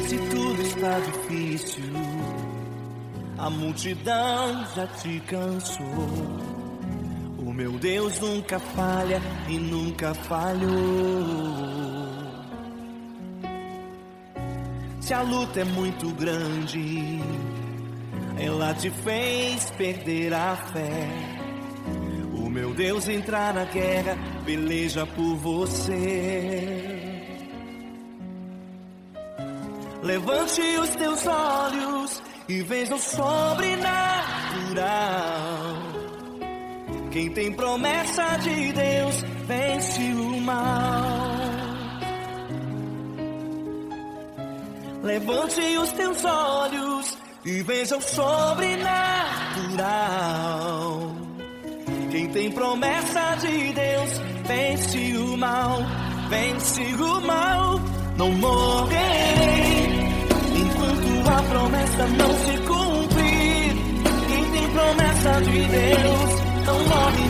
Se tudo está difícil, a multidão já te cansou. O meu Deus nunca falha e nunca falhou. Se a luta é muito grande, ela te fez perder a fé. O meu Deus entrar na guerra, peleja por você. Levante os teus olhos e veja o sobrenatural. Quem tem promessa de Deus vence o mal. Levante os teus olhos e veja o sobrenatural. Quem tem promessa de Deus vence o mal, vence o mal. Não morrerei enquanto a promessa não se cumprir. Quem tem promessa de Deus não morre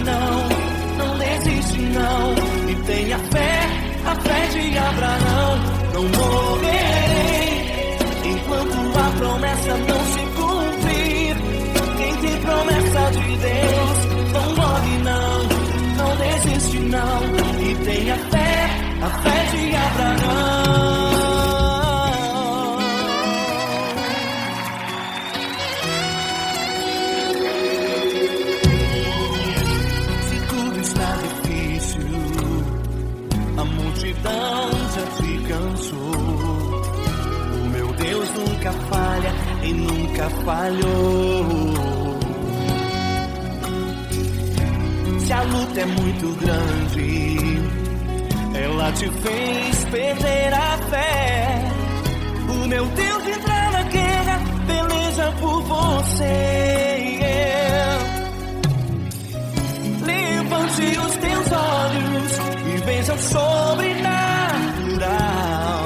não desiste não. E tenha fé, a fé de Abraão. Não morrerei enquanto a promessa não se cumprir. Quem tem promessa de Deus não morre não desiste não. E tenha fé, a fé de Abraão. Se tudo está difícil, a multidão já te cansou. O meu Deus nunca falha e nunca falhou. Se a luta é muito grande, ela te fez perder a fé. O meu Deus entra na guerra, peleja por você. Levante os teus olhos e veja o sobrenatural.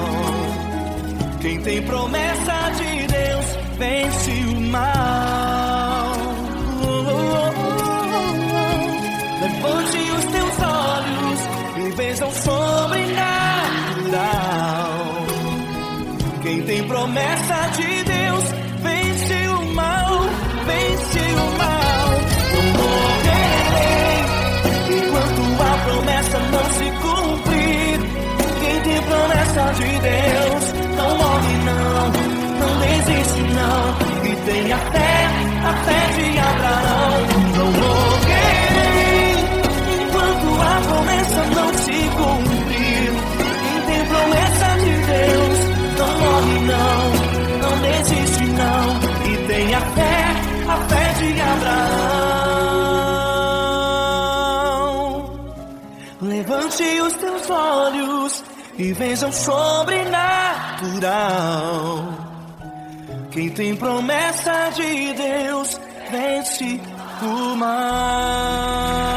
Quem tem promessa de Deus vence o mal. Levante os teus olhos e veja o sobrenatural. Quem tem promessa de Deus vence o mal, vence o mal. Não morrerei enquanto a promessa não se cumprir. Quem tem promessa de Deus não morre não desiste não. E tenha fé, a fé de Abraão. Não morrerei enquanto a promessa não se cumprir. Quem tem promessa de Deus não morre não desiste não. E tenha fé, a fé de Abraão. Levante os teus olhos e veja o sobrenatural. Quem tem promessa de Deus vence o mal.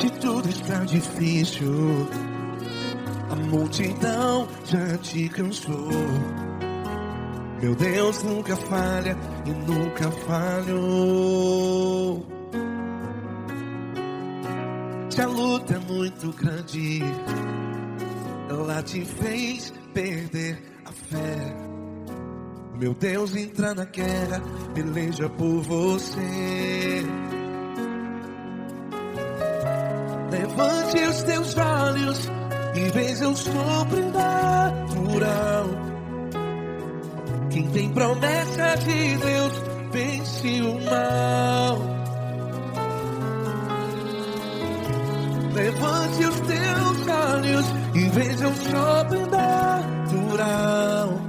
Se tudo está difícil, a multidão já te cansou. Meu Deus nunca falha e nunca falhou. Se a luta é muito grande, ela te fez perder a fé. Meu Deus entra na guerra, peleja por você. Levante os teus olhos e veja o sobrenatural. Quem tem promessa de Deus vence o mal. Levante os teus olhos e veja o sobrenatural.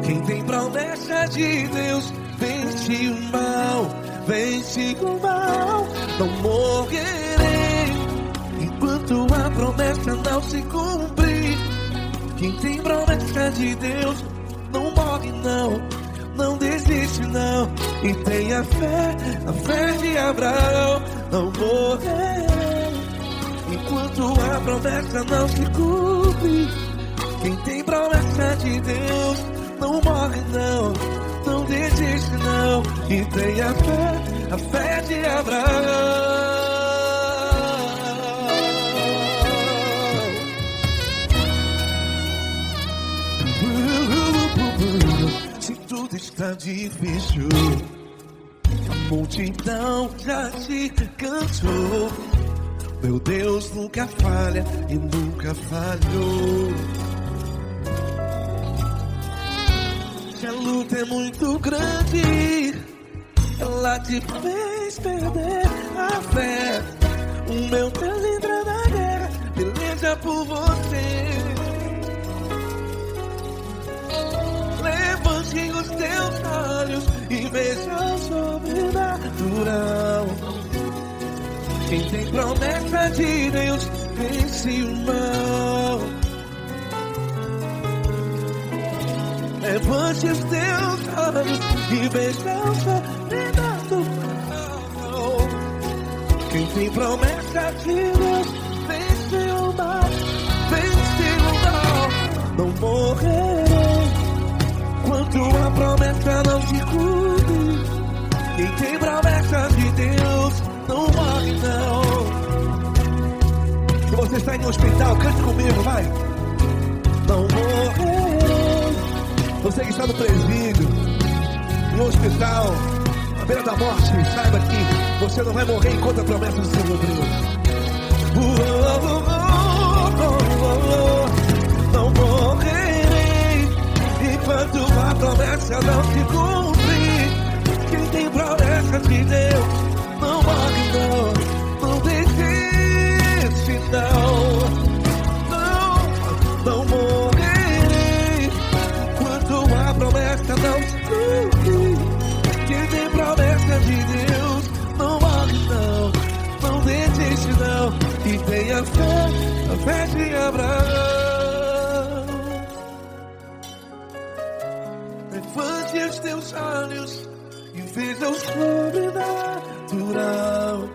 Quem tem promessa de Deus vence o mal, vence o mal. Não morrerei enquanto a promessa não se cumprir. Quem tem promessa de Deus não morre não, não desiste não. E tenha fé, a fé de Abraão, não morrerei enquanto a promessa não se cumpre. Quem tem promessa de Deus não morre não, não desiste não. E tenha fé, a fé de Abraão. Se tudo está difícil, a multidão já te cansou, meu Deus nunca falha e nunca falhou. Se a luta é muito grande, ela te fez perder a fé. O meu Deus entra na guerra, peleja por você. Levante os teus olhos e veja o sobrenatural. Quem tem promessa de Deus vence o mal. Levante os teus olhos e veja o sobrenatural. Quem tem promessa de Deus vence o mal, vence o mal. Não morrerei enquanto a promessa não se cumpre. Quem tem promessa de Deus não morre não. Se você está em um hospital, cante comigo, vai. Não morrerei. Você que está no presídio, no hospital, à beira da morte, saiba que você não vai morrer enquanto a promessa não se cumprir. Não morrerei enquanto a promessa não se cumprir. Quem tem promessa de Deus não morre não, não desiste não. Não morrerei enquanto a promessa não se cumprir. Quem tem promessa de Deus não morre não, não desiste não. E tenha fé, a fé de Abraão. Levante os teus olhos e veja o sobrenatural.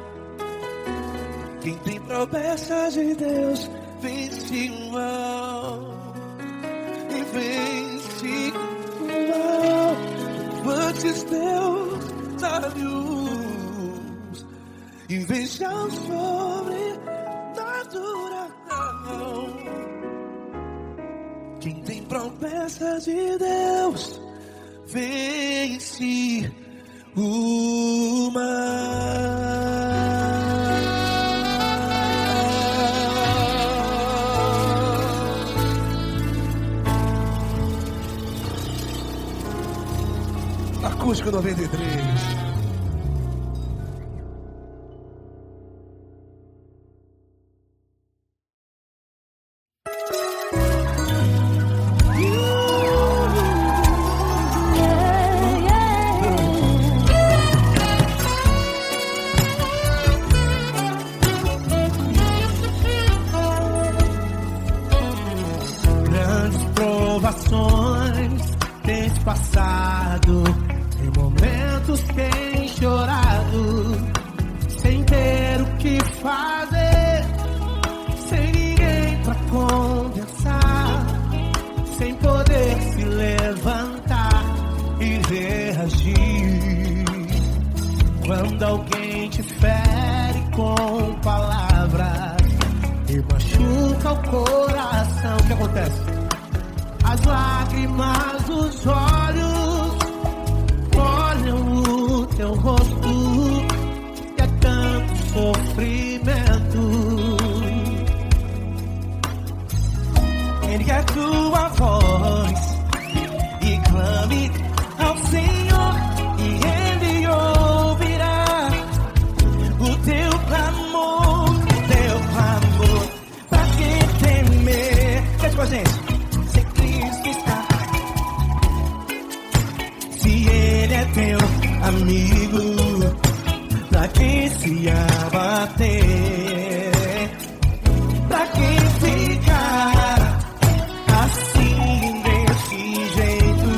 Quem tem promessa de Deus vence o mal, e vence o mal. Levante os teus olhos e veja o sobrenatural. Quem tem promessa de Deus vence o mal. Acústico 93. Tens passado, em momentos tens chorado, sem ter o que fazer, sem ninguém pra conversar, sem poder se levantar e reagir. Quando alguém te fere com palavras e machuca o coração, o que acontece? As lágrimas dos olhos molham o teu rosto, e é tanto sofrimento. Ergue a tua voz e clame ao Senhor, e Ele ouvirá o teu clamor, pra que temer? Cante com a gente. Teu amigo, pra que se abater? Pra que ficar assim desse jeito?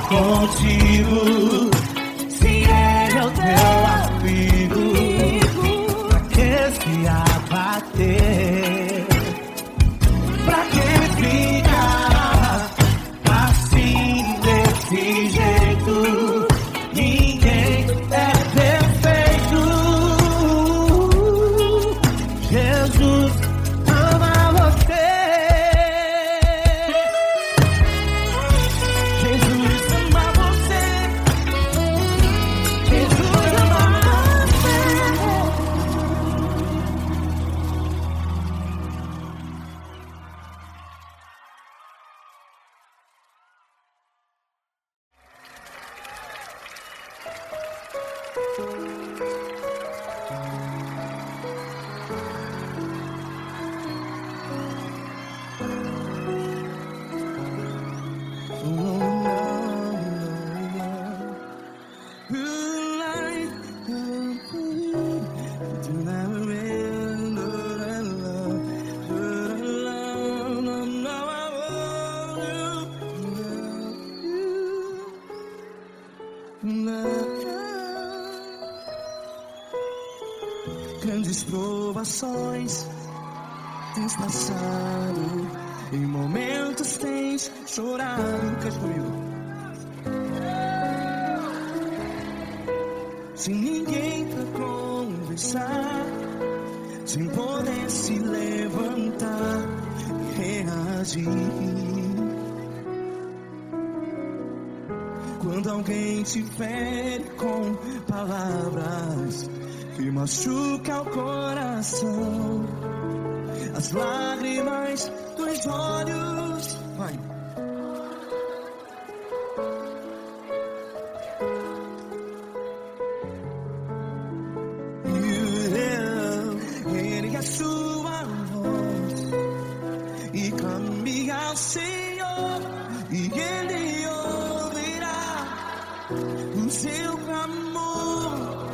contigo. Se Ele é o teu amigo, pra que se abater? Pra que ficar assim desse jeito? Ninguém é perfeito. Jesus ama você. Jesus ama você. Jesus ama você. Grandes provações tens passado, em momentos tens chorado. Cante comigo. Sem ninguém pra conversar, sem poder se levantar e reagir. Quando alguém te fere com palavras que machuca o coração, as lágrimas dos olhos, vai. Ergue a sua voz e clame ao Senhor, e Ele ouvirá o seu clamor.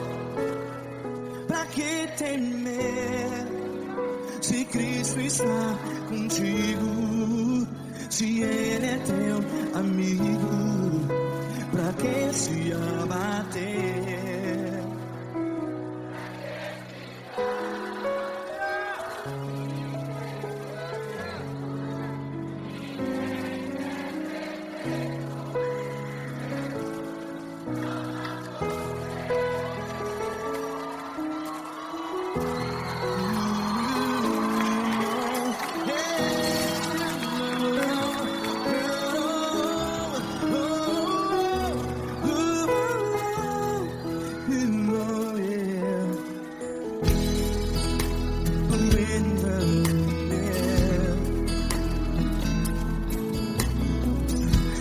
Pra que temer, se Cristo está contigo? Se Ele é teu amigo, pra que se abater?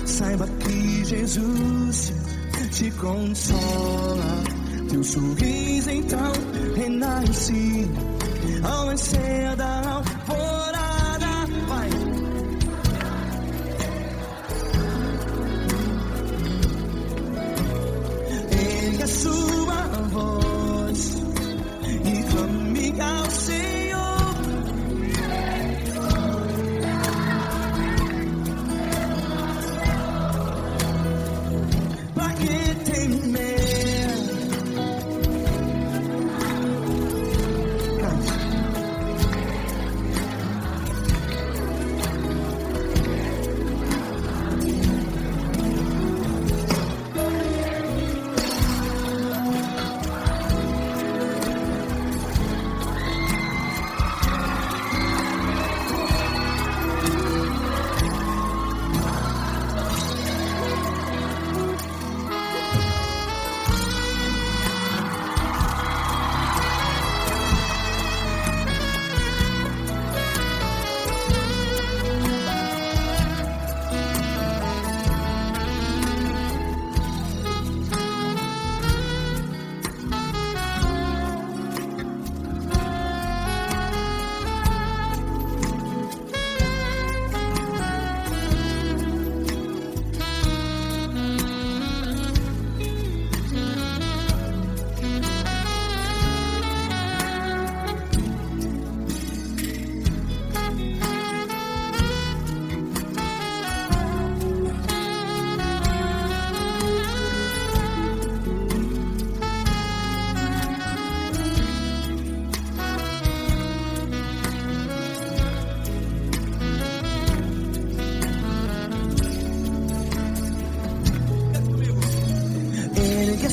Saiba que Jesus te consola, teu sorriso então renasce ao nascer da alvorada. Vai. Ergue a sua voz e clame ao Senhor.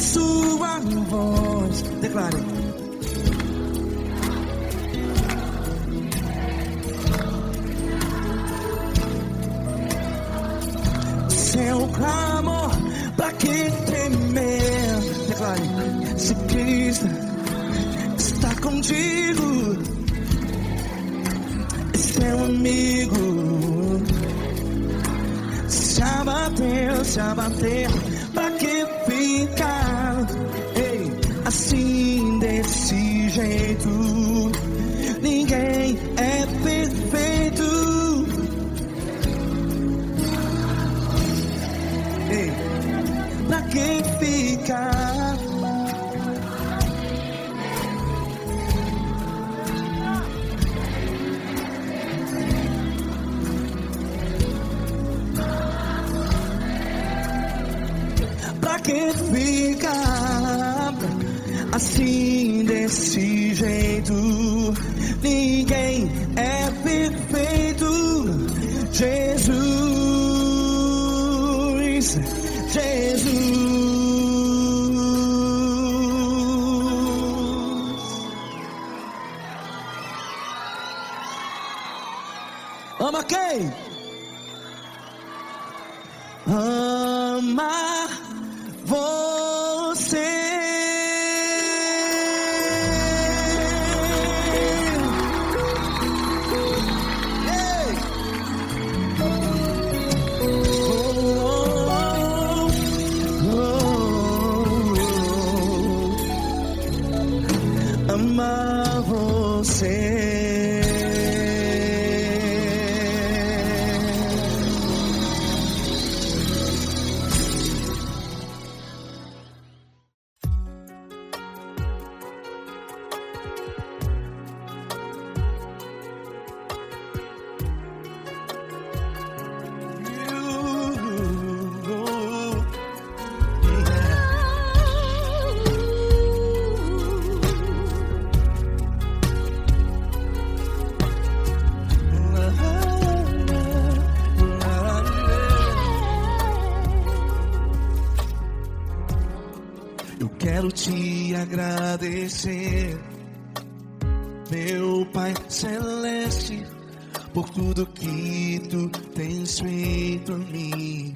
sua voz. Declare. Seu clamor, pra que temer? Declare. Se Cristo está contigo, seu amigo. Se abater, pra que ficar? Ei, assim desse jeito, ninguém é perfeito. Ei, pra que ficar? Pra que ficar assim desse jeito? Ninguém é perfeito. Jesus, Jesus. Ama quem? Ama você. Amar você. Quero te agradecer, meu Pai Celeste, por tudo que tu tens feito a mim.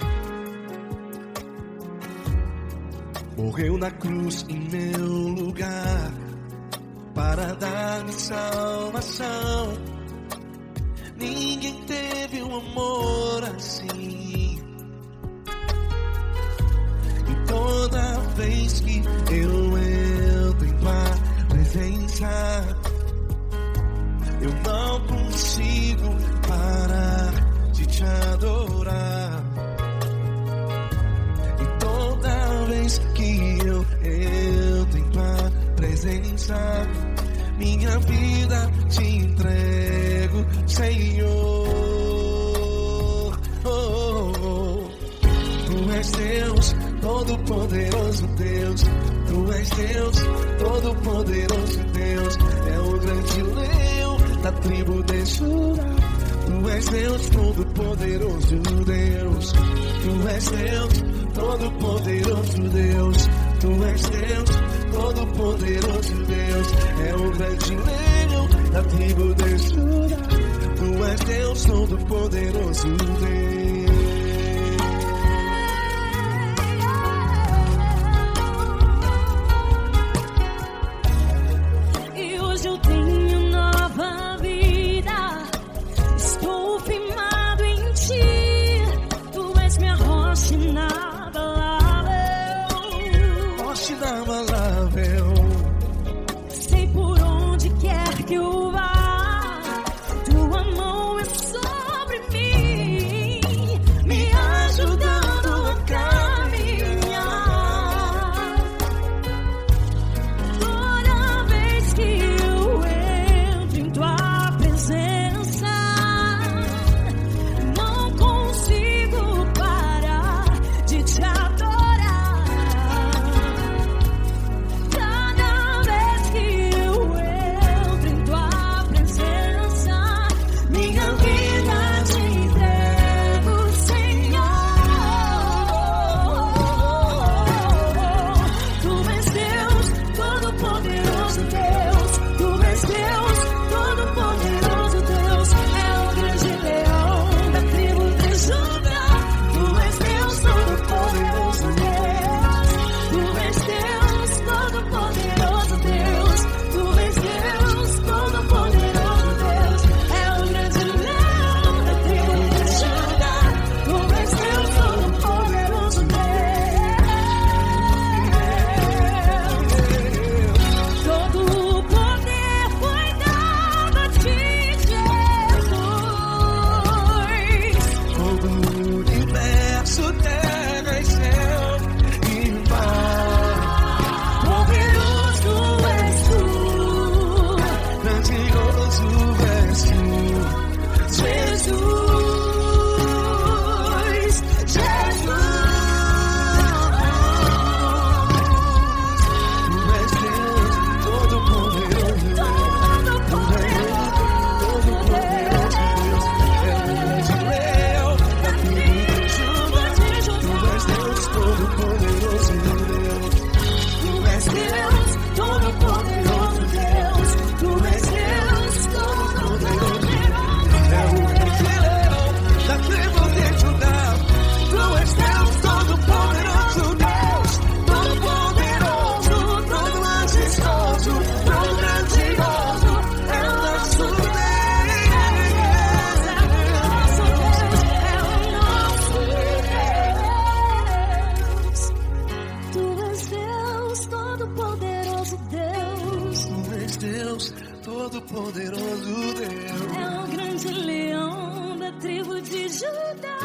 Morreu na cruz em meu lugar, para dar-me salvação. Ninguém teve um amor assim. E toda vez que eu entro em tua presença, eu não consigo parar de te adorar. E toda vez que eu entro em tua presença, minha vida te entrego, Senhor. Tu és Deus, Todo-Poderoso Deus. Tu és Deus, Todo-Poderoso Deus. É o grande leão da tribo de Judá. Tu és Deus, Todo-Poderoso Deus. Tu és Deus, Todo-Poderoso Deus. Tu és Deus, Todo-Poderoso Deus. É o grande leão da tribo de Judá. Tu és Deus, Todo-Poderoso Deus. E hoje eu tenho nova vida. Estou firmado em ti. Tu és minha rocha inabalável. Rocha inabalável. Sei por onde quer que eu vá, tua mão é sobre mim. Poderoso Deus. É o grande leão da tribo de Judá.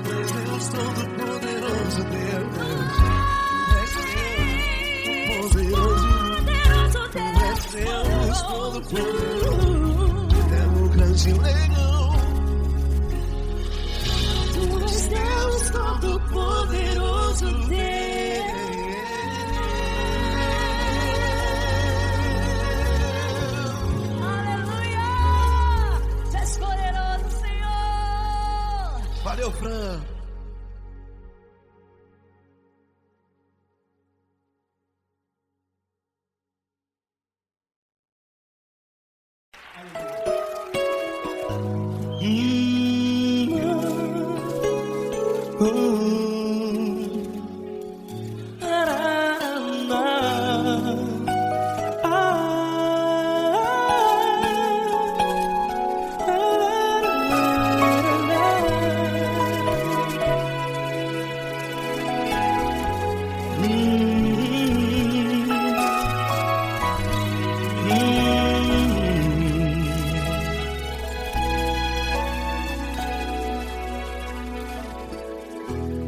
És Deus Todo-Poderoso Deus. És Deus poderoso. És Deus Todo-Poderoso. É o grande leão. Tu és Deus Todo-Poderoso Deus. Valeu, Fran.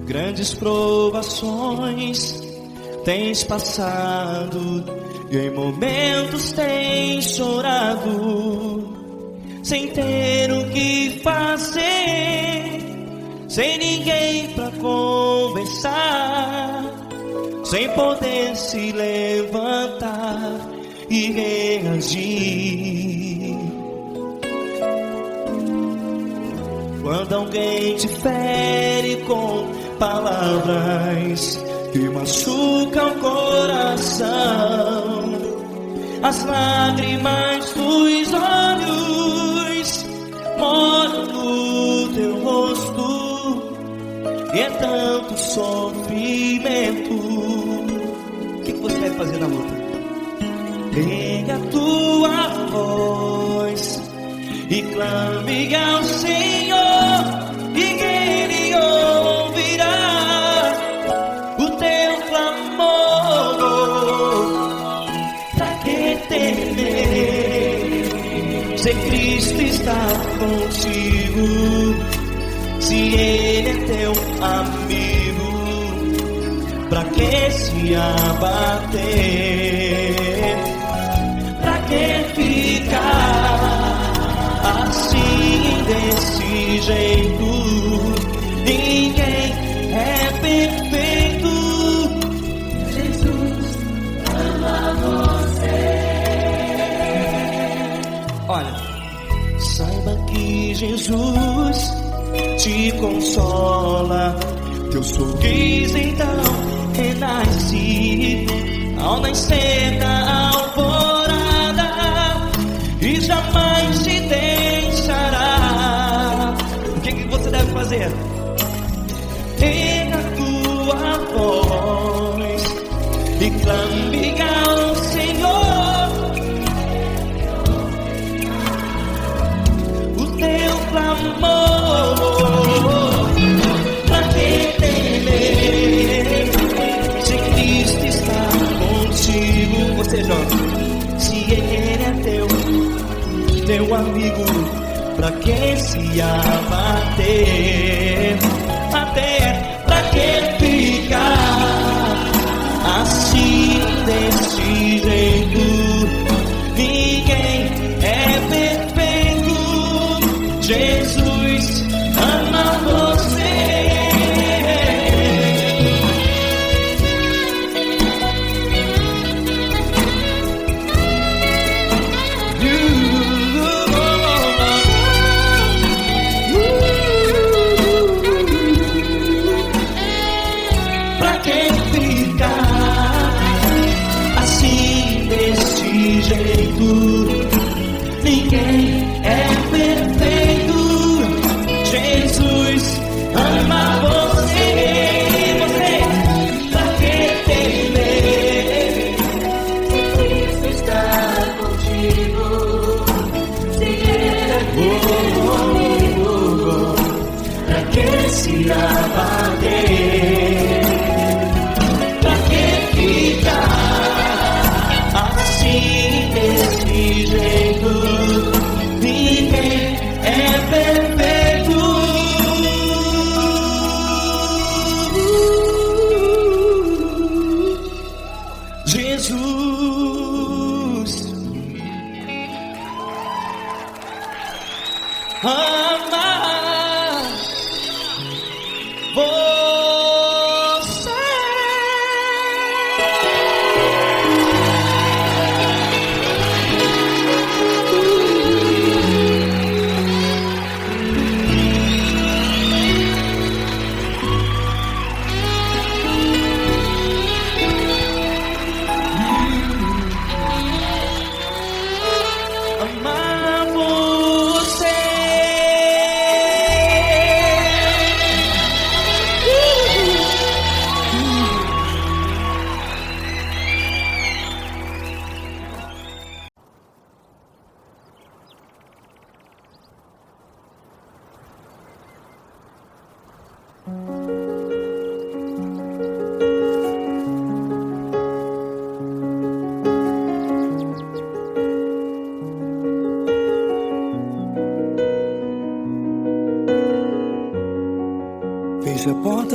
Grandes provações tens passado e em momentos tens chorado, sem ter o que fazer, sem ninguém pra conversar, sem poder se levantar e reagir. Quando alguém te fere com palavras que machucam o coração, as lágrimas dos olhos molham no teu rosto, e é tanto sofrimento. O que você vai fazer na luta? Pega a tua voz e clame ao Senhor, e que Ele ouvirá o teu clamor. Pra que temer, se Cristo está contigo, se Ele é teu amigo? Pra que se abater? Pra que ficar assim, desse jeito? Ninguém é perfeito. Jesus ama você. Olha, saiba que Jesus te consola. Teu sorriso então renasce ao nascer da alvorada, e jamais te deixará. O que você deve fazer? Pega a tua voz e clame ao Senhor, o teu clamor. Pra que temer, se Cristo está contigo? Você joga. Se Ele é teu amigo, pra que se abater? Até pra que ficar assim, desse jeito? Ninguém é perfeito. Jesus ama você. Ninguém é perfeito. Jesus ama você. Você, pra que temer? Cristo está contigo. Se Ele é teu amigo, pra que se abater? Pra que ficar assim, desse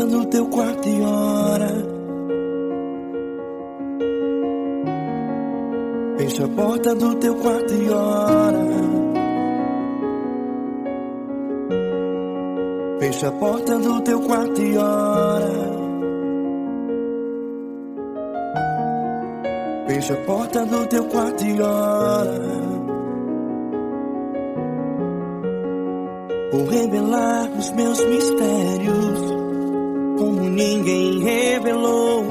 do teu quarto e ora. Fecha a porta do teu quarto e ora. Fecha a porta do teu quarto e ora. Fecha a porta do teu quarto e ora. Vou revelar os meus mistérios como ninguém revelou.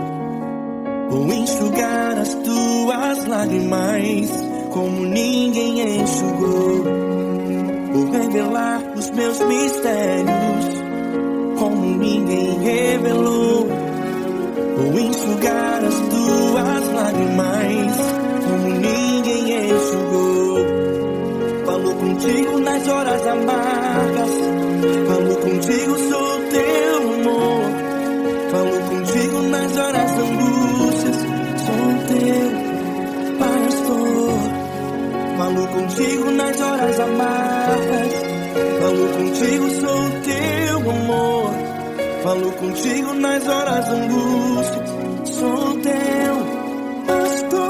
Vou enxugar as tuas lágrimas como ninguém enxugou. Vou revelar os meus mistérios como ninguém revelou. Vou enxugar as tuas lágrimas como ninguém enxugou. Falo contigo nas horas amargas, falo contigo, sou teu amor. Falo contigo nas horas angústias, sou teu pastor. Falo contigo nas horas amargas, falo contigo, sou teu amor. Falo contigo nas horas angústias, sou teu pastor.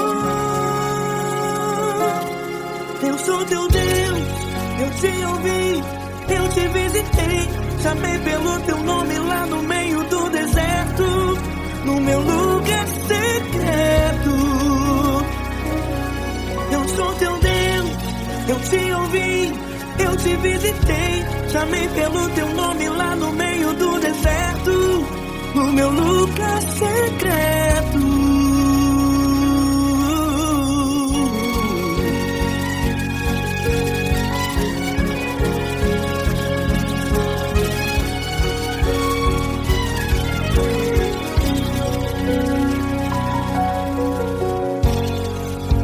Eu sou teu Deus, eu te ouvi, eu te visitei. Chamei pelo teu nome lá no meio do deserto, no meu lugar secreto. Eu sou teu Deus, eu te ouvi, eu te visitei. Chamei pelo teu nome lá no meio do deserto, no meu lugar secreto.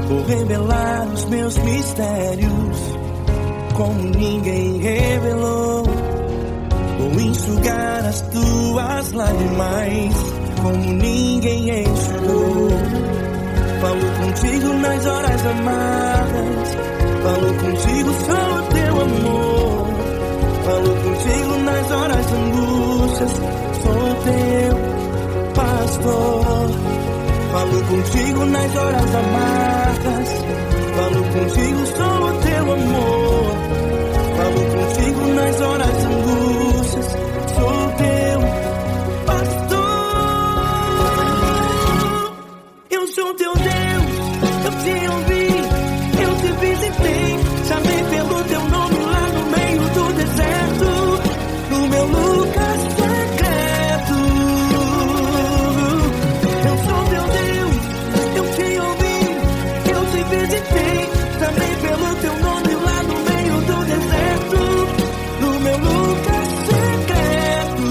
Vou revelar os meus mistérios como ninguém revelou. Vou enxugar as tuas lágrimas como ninguém enxugou. Falo contigo nas horas amargas, falo contigo, sou teu amor. Falo contigo nas horas angústias, sou teu pastor. Falo contigo nas horas amargas, falo contigo, sou teu amor. Falo contigo nas horas angústias, sou teu pastor. Eu sou teu Deus, eu te ouvi, eu te visitei. Chamei pelo teu nome lá no meio do deserto, no meu lugar secreto. Eu sou teu Deus, eu te ouvi, eu te visitei. Chamei pelo teu nome lá no meio do deserto, no meu lugar secreto.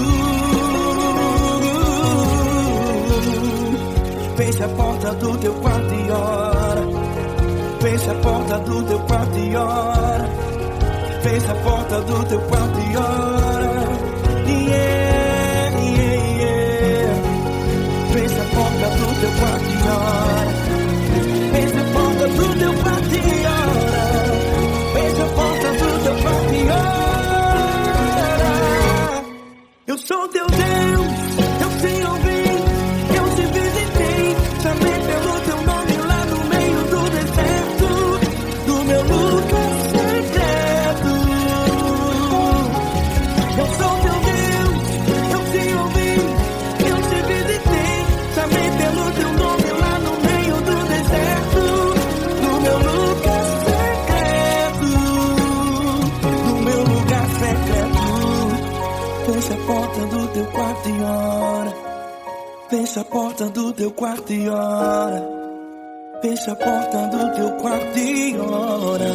Fecha a porta do teu quarto e ora. Fecha a porta do teu quarto e ora. Fecha a porta do teu quarto e ora. Yeah, yeah, yeah. Fecha a porta do teu quarto e ora. Fecha a porta do teu quarto e ora. Fecha a porta do teu quarto e ora. Eu sou teu Deus, eu te ouvi, eu te visitei. Chamei pelo teu nome lá no meio do deserto, no meu lugar secreto. Eu sou teu Deus, eu te ouvi, eu te visitei. Chamei pelo teu nome lá no meio do deserto, no meu lugar secreto, no meu lugar secreto. Fecha a porta do teu quarto e ora. Fecha a porta do teu quarto e ora. Fecha a porta do teu quarto e ora.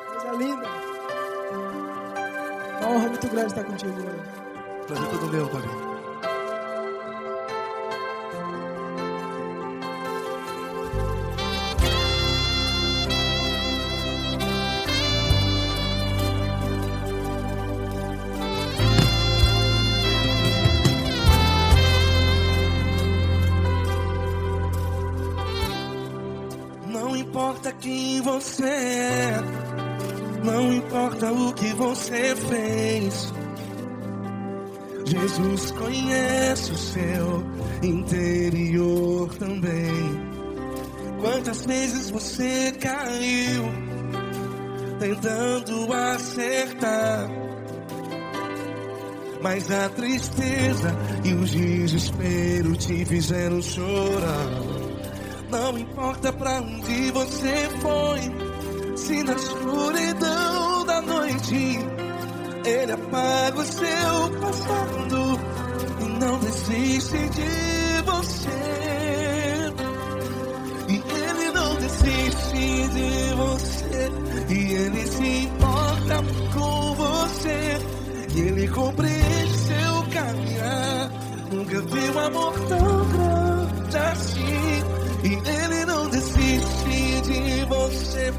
Coisa linda. Uma honra muito grande estar contigo hoje. Prazer todo meu, Paulinho. importa quem você é, não importa o que você fez, Jesus conhece o seu interior também. Quantas vezes você caiu tentando acertar, mas a tristeza e o desespero te fizeram chorar. Não importa pra onde você foi, se na escuridão da noite Ele apaga o seu passado e não desiste de você. E Ele não desiste de você, e Ele se importa com você, e Ele compreende seu caminhar. Nunca vi um amor tão grande assim. E Ele não desiste de você,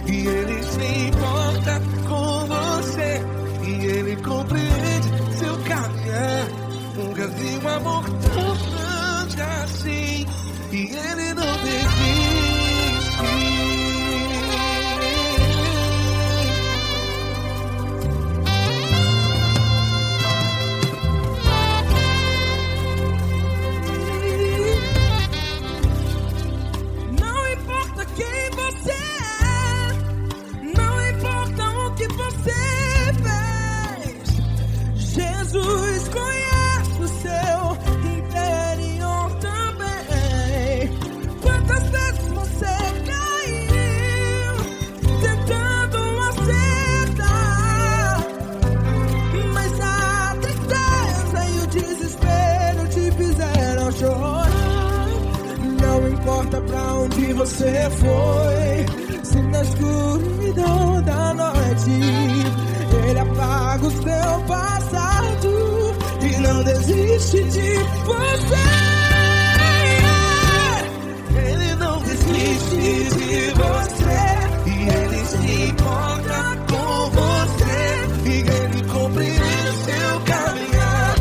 e Ele se importa com você, e Ele compreende seu caminhar. Nunca vi um amor tão grande assim. E Ele não desiste. Jesus conhece o seu interior também. Quantas vezes você caiu tentando acertar, mas a tristeza e o desespero te fizeram chorar. Não importa pra onde você foi, se na escuridão da noite Ele apaga o seu passado e não desiste de você. Ele não desiste de você, e Ele se importa com você, e Ele compreende seu caminhar.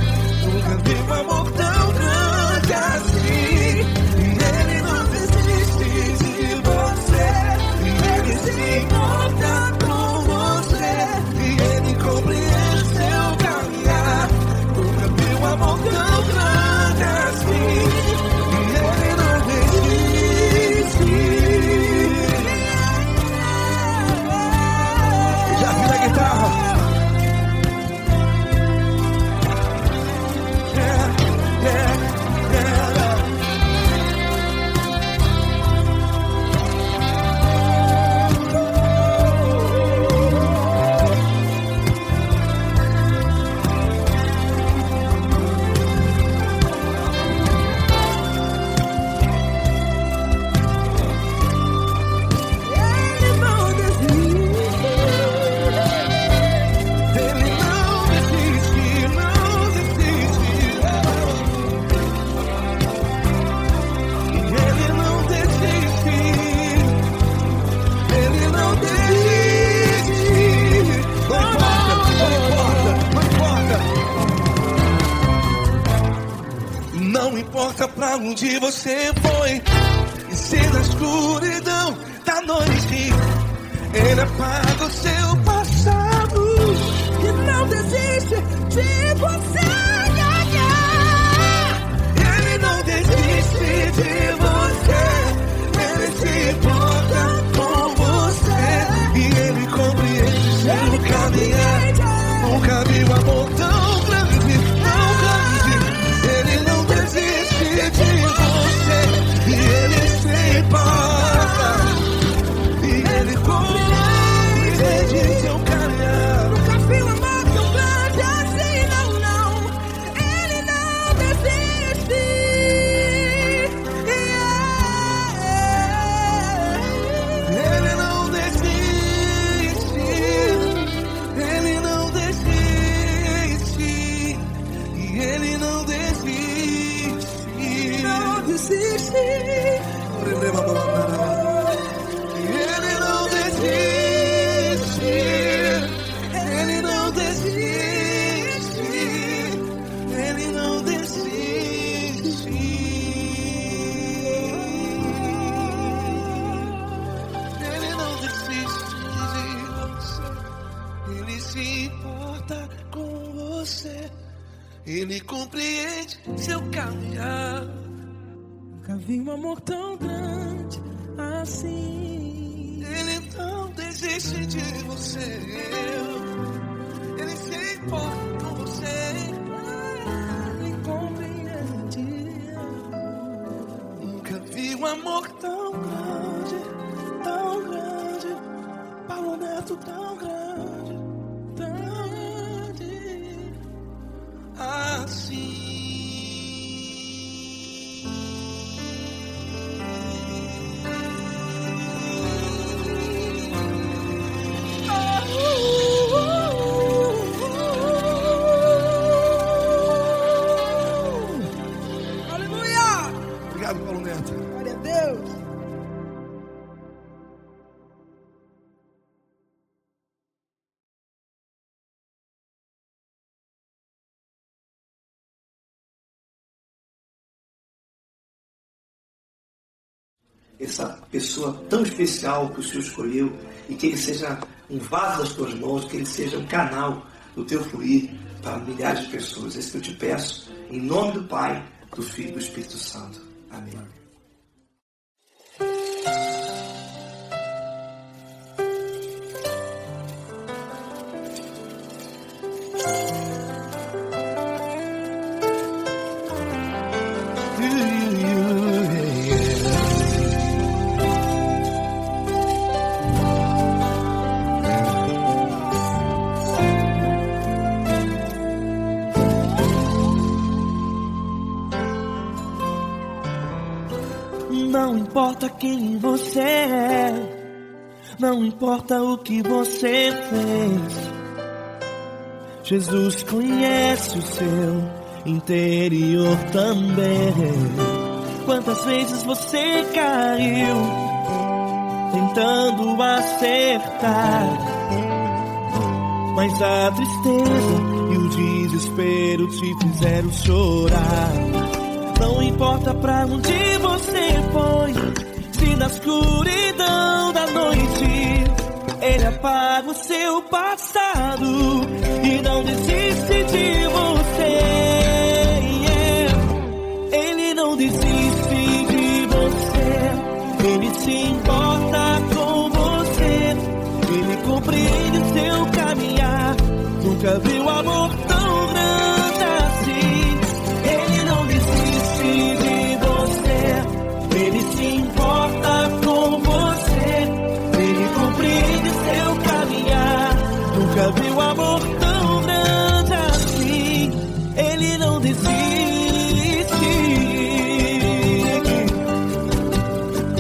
Nunca vi um amor tão grande assim. E Ele não desiste de você, e Ele se importa com você, e Ele compreende seu caminhar. Nunca vi um amor tão grande assim. E Ele não desiste. Já vi na guitarra. Yeah, yeah, yeah. Ele não desiste, não desiste. Ele não desiste. Ele não desiste. Não importa pra onde você foi, e se na escuridão da noite Ele apaga o seu passado E não desiste de você. Ele não desiste de você, Ele se importa com você, e Ele compreende seu caminhar. Nunca vi um amor tão grande, tão grande. Ele não desiste de você, e Ele se importa, e Ele compreende Ele compreende seu caminhar. Nunca vi um amor tão grande assim. Ele não desiste de você. Ele se importa com você. Ele compreende. Nunca vi um amor tão grande, tão grande. Paulo Neto tão grande, tão grande assim. Obrigado, Paulo Neto. Glória a Deus. Essa pessoa tão especial que o Senhor escolheu, e que ele seja um vaso das tuas mãos, que ele seja um canal do teu fluir para milhares de pessoas. É isso que eu te peço, em nome do Pai, do Filho e do Espírito Santo. Amém. Não importa quem você é, não importa o que você fez, Jesus conhece o seu interior também. Quantas vezes você caiu tentando acertar, mas a tristeza e o desespero te fizeram chorar. Não importa pra onde você foi, se na escuridão da noite Ele apaga o seu passado e não desiste de você. Ele não desiste de você, Ele se importa com você, Ele compreende o seu caminhar. Nunca viu amor tão grande assim. Ele não desiste de você, Ele se importa com você, Ele compreende seu caminhar. Nunca viu amor tão grande assim. Ele não desiste.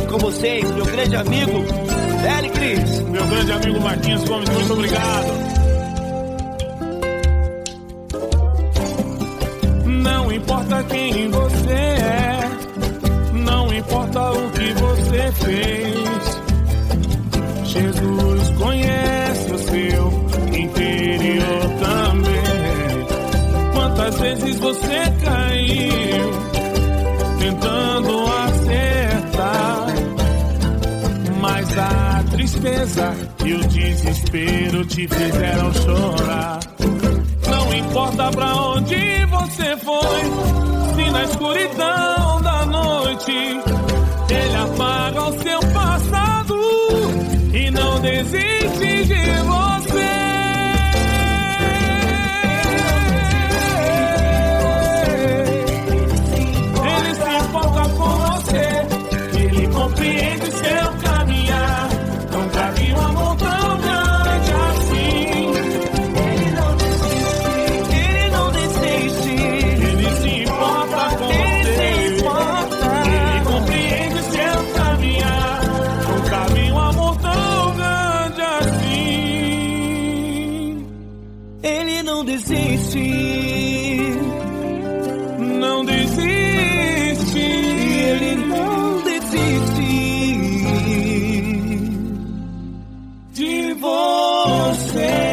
Com vocês, meu grande amigo L. Cris, meu grande amigo Marquinhos Gomes, muito obrigado. Não importa quem você é, não importa o que você fez, Jesus conhece o seu interior também. Quantas vezes você caiu tentando acertar, mas a tristeza e o desespero te fizeram chorar. Não importa pra onde você foi, se na escuridão da noite Ele apaga o seu passado e não desiste de você. Ele se importa com você, Ele compreende seu caminhar. Nunca vi um amor tão grande assim. Ele não desiste, não desiste, Ele não desiste de você.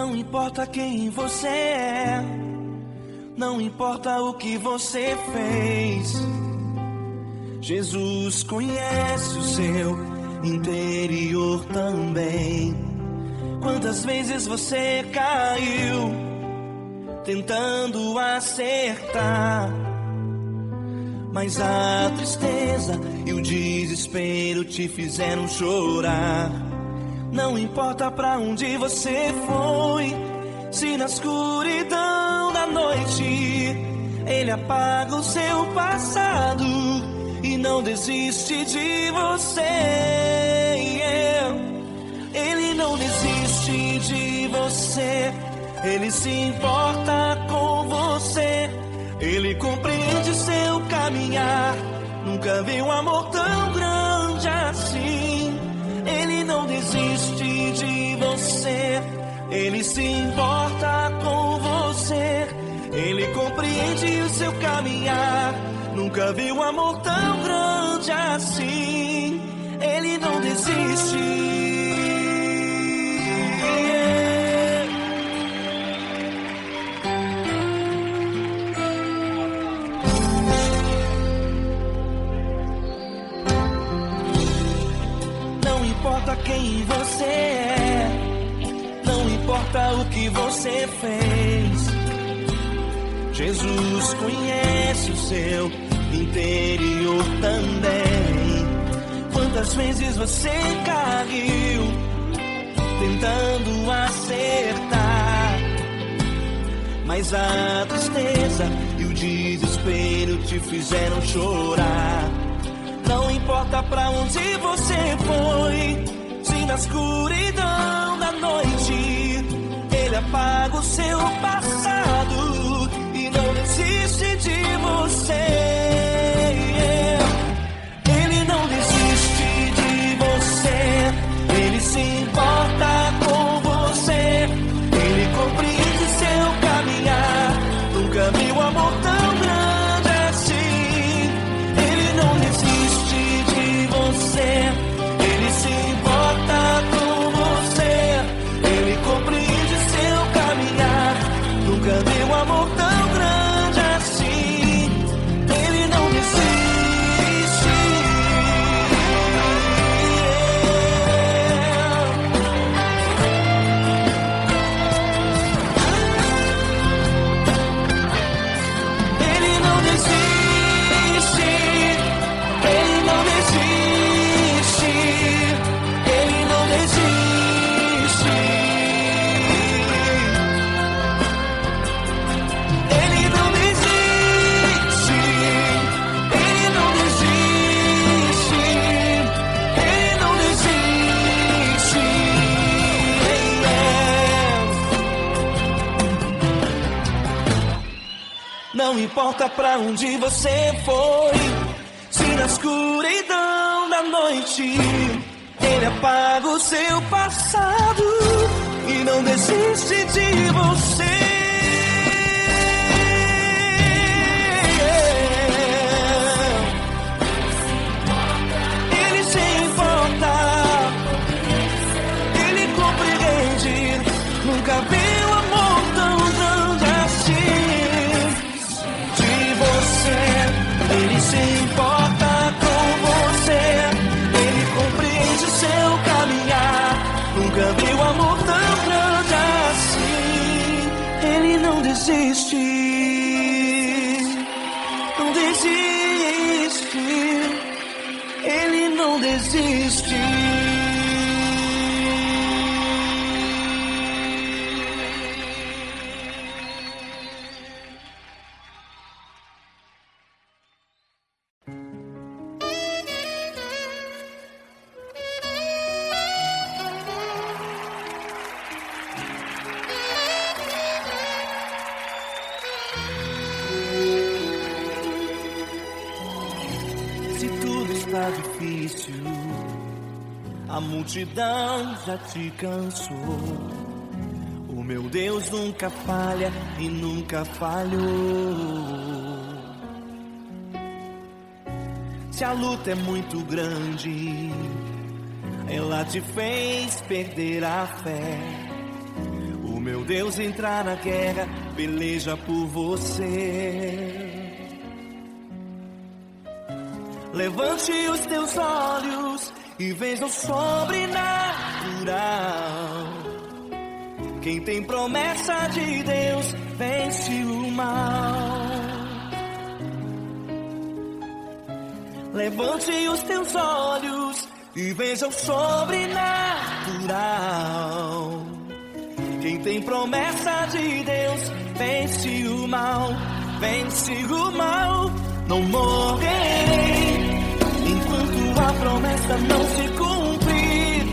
Não importa quem você é, não importa o que você fez, Jesus conhece o seu interior também. Quantas vezes você caiu tentando acertar, mas a tristeza e o desespero te fizeram chorar. Não importa pra onde você foi, se na escuridão da noite Ele apaga o seu passado e não desiste de você. Ele não desiste de você, Ele se importa com você, Ele compreende seu caminhar. Nunca vi um amor tão grande assim. Ele não desiste de você, Ele se importa com você, Ele compreende o seu caminhar. Nunca vi um amor tão grande assim. Ele não desiste. Não importa quem você é, não importa o que você fez, Jesus conhece o seu interior também. Quantas vezes você caiu tentando acertar, mas a tristeza e o desespero te fizeram chorar. Não importa pra onde você foi, se na escuridão da noite Ele apaga o seu passado e não desiste de você. Ele não desiste de você, Ele se importa com você, Ele compreende seu caminhar. Nunca vi um amor tão grande assim. Ele não desiste de você, Ele se importa com você, Ele compreende seu caminhar. Nunca vi um amor tão grande assim. Ele não desiste. Ele não desiste. Ele não desiste. Ele não desiste. Ele não desiste. Ele não desiste. Ele não desiste. Não importa pra onde você foi, se na escuridão da noite Ele apaga o seu passado e não desiste de você. Ele se importa, Ele compreende. Nunca vi um amor tão grande assim. De você, Ele se importa com você, Ele compreende o seu caminhar. Nunca vi um amor tão grande assim. Ele não desiste, não desiste. Ele não desiste. Se tudo está difícil, a multidão já te cansou. O meu Deus nunca falha e nunca falhou. Se a luta é muito grande, ela te fez perder a fé. O meu Deus entrar na guerra, peleja por você. Levante os teus olhos e veja o sobrenatural. Quem tem promessa de Deus vence o mal. Levante os teus olhos e veja o sobrenatural. Quem tem promessa de Deus vence o mal. Vence o mal. Não morrerei enquanto a promessa não se cumprir.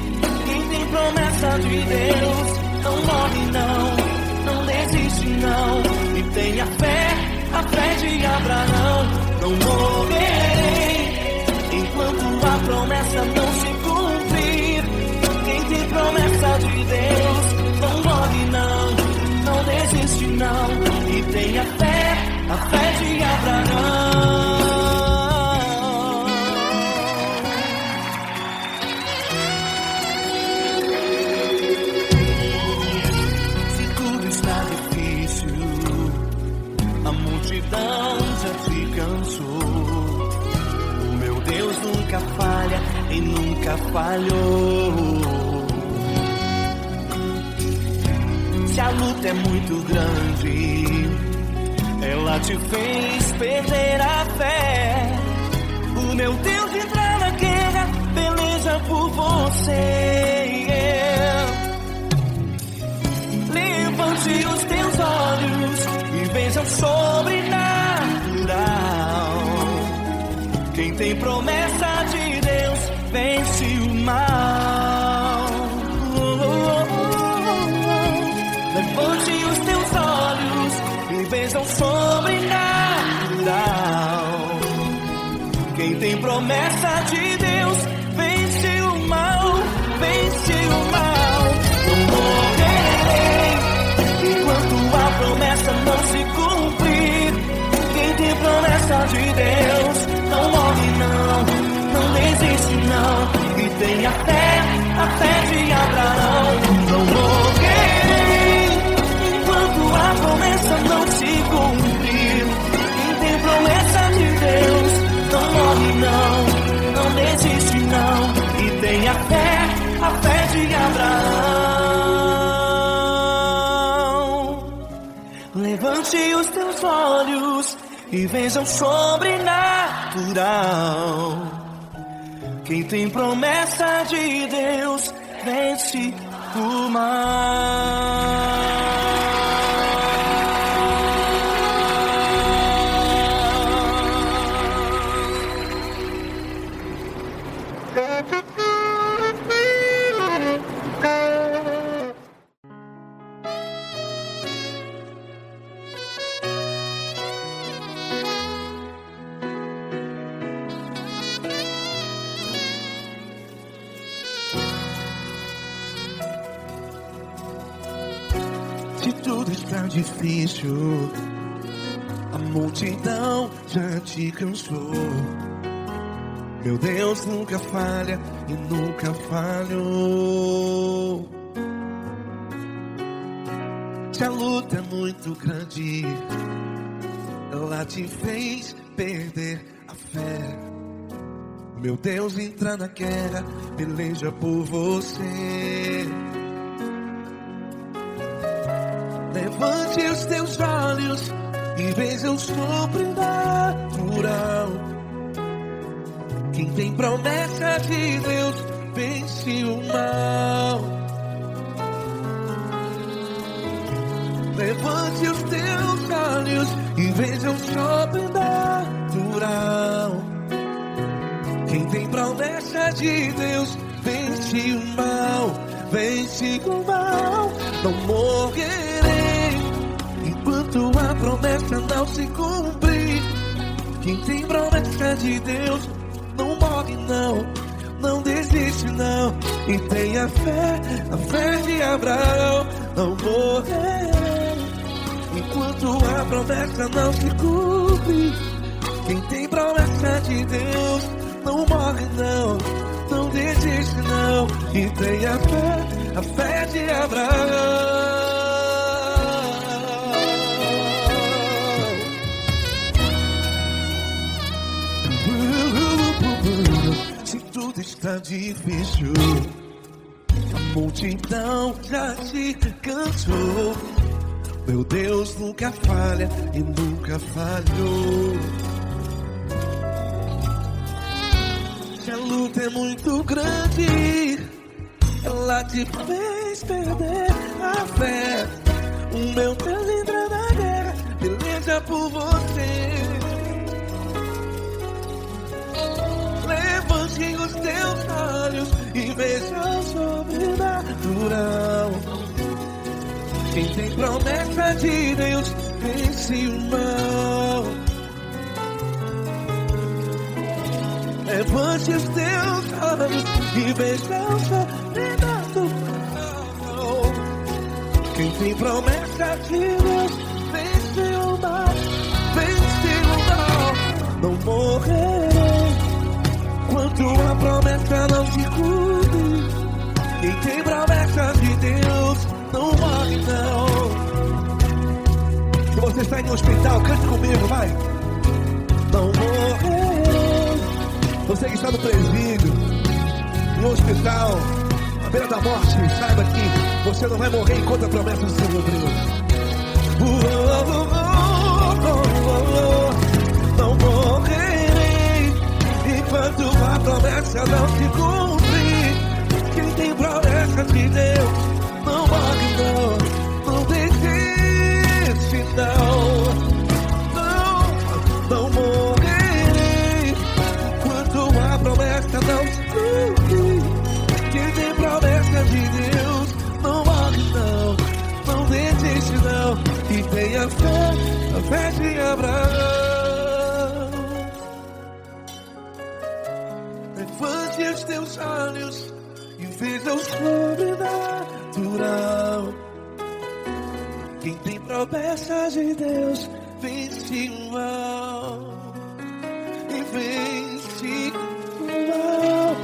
Quem tem promessa de Deus não morre não, não desiste não. E tenha fé, a fé de Abraão. Não morrerei enquanto a promessa não se cumprir. Quem tem promessa de Deus não morre não, não desiste não. E tenha fé, a fé de Abraão. Se tudo está difícil, a multidão já te cansou. O meu Deus nunca falha e nunca falhou. Se a luta é muito grande, ela te fez perder a fé. O meu Deus entrar na guerra, peleja por você. Levante os teus olhos e veja o sobrenatural. Quem tem promessa de Deus vence o mal. Levante os teus olhos e veja o sobrenatural. Quem tem promessa de Deus vence o mal, vence o mal. Não morrerei enquanto a promessa não se cumprir. Quem tem promessa de Deus não morre não, não desiste não. E tenha fé, a fé de Abraão. Não morrerei enquanto a promessa não se cumprir. Quem tem promessa de Deus não morre não, não desiste não. E tenha fé, a fé de Abraão. Levante os teus olhos e veja o sobrenatural. Quem tem promessa de Deus vence o mal. Se tudo está difícil, a multidão já te cansou. Meu Deus nunca falha e nunca falhou. Se a luta é muito grande, ela te fez perder a fé. Meu Deus entra na guerra, peleja por você. Levante os teus olhos e veja o sobrenatural. Quem tem promessa de Deus vence o mal. Levante os teus olhos e veja o sobrenatural. Quem tem promessa de Deus vence o mal, vence o mal. Não morrerei enquanto a promessa não se cumprir. Quem tem promessa de Deus não morre não, não desiste não. E tenha fé, a fé de Abraão. Não morrerei enquanto a promessa não se cumpre. Quem tem promessa de Deus não morre não, não desiste não. E tenha fé, a fé de Abraão. Se tudo está difícil, a multidão já te cansou. Meu Deus nunca falha e nunca falhou. Se a luta é muito grande, ela te fez perder a fé. O meu Deus entra na guerra, peleja por você. Levante os teus olhos e veja o sobrenatural. Quem tem promessa de Deus vence o mal. Levante os teus olhos e veja o sobrenatural. Quem tem promessa de Deus vence o mal. Vence o mal. Não morrerei quando a promessa não se cumpre. Quem tem promessa de Deus não morre não. Se você está em um hospital, cante comigo, vai. Não morrerei. Você que está no presídio, no hospital, à beira da morte, saiba que você não vai morrer enquanto a promessa não se cumpriu. Não morrerei enquanto a promessa não se cumprir. Quem tem promessa de Deus não morre não. Não desiste não. Não morrerei enquanto a promessa não se cumprir. Quem tem promessa de Deus não morre não. Não desiste não. E tenha fé, a fé de Abraão. Levante os teus olhos e veja o sobrenatural. Quem tem promessa de Deus vence o mal. E vence o mal.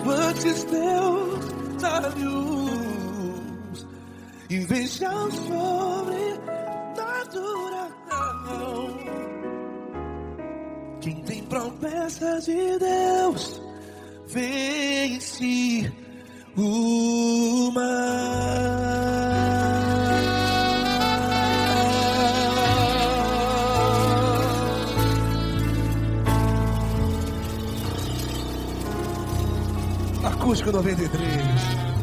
Levante os teus olhos e veja o sobrenatural. Quem tem promessa de Deus vence o mal. Acústico 93.